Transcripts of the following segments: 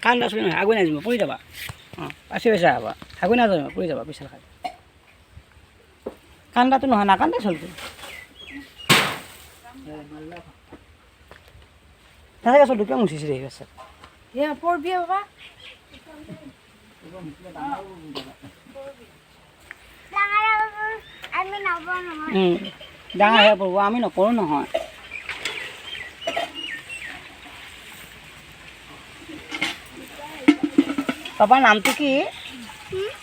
কান্দা চলি নহয় আগুৱাই নাযাব পৰি যাবা অঁ পাছি পাইছা হ'বা আগুৱাই নাযাব পৰি যাবা পিছাল খাই কান্দাটো নহয় না কান্দা চলছে তাতে গেছত দুটা মুচিছে রে গেছে পড়বি বাবা ডাঙৰ হৈ পৰব আমি নকৰোঁ নহয় পাপাৰ নামটো কি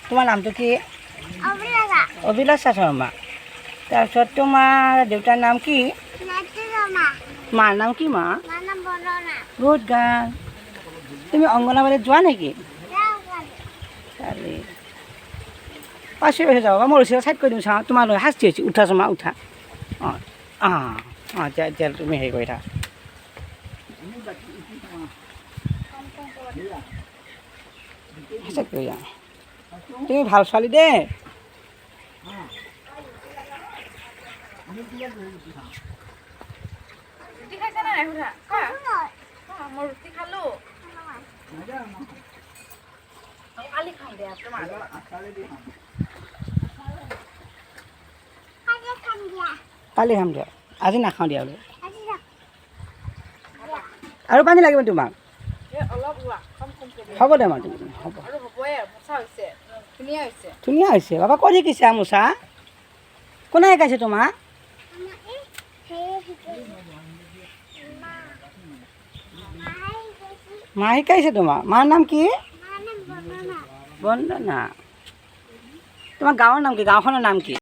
তোমাৰ নামটো কি অভিলাষা শৰ্মা তাৰপিছত তোমাৰ দেউতাৰ নাম কি মাৰ নাম কি মা গুড গাৰ্ল তুমি অংগনবাড়ীত যোৱা নেকি পাঁচশো পইচা যাবা মই ৰচিদা চাইড কৰি দিম চাওঁ তোমালৈ শাস্তি হৈছে উঠা চমা উঠা অঁ অঁ অঁ এতিয়া তুমি হেৰি কৰি থাকা তুমি ভাল ছোৱালী দেই ৰুটি খাইছা নাই সুধা মই ৰুটি খালো কালি খাম দিয়া তোমাৰ কালি খাম দিয়া আজি নাখাওঁ দিয়া বোলে আৰু পানী লাগিব তোমাক অলপ হ'ব দে মই হ'ব আৰু হ'বই মোচা হৈছে ধুনীয়া হৈছে ধুনীয়া হৈছে বাবা ক'ত শিকিছে মোচা কোনে শিকাইছে তোমাক মা শিকাইছে তোমাক মাৰ নাম কি বন্দনা তোমাৰ গাঁৱৰ নাম কি গাঁওখনৰ নাম কি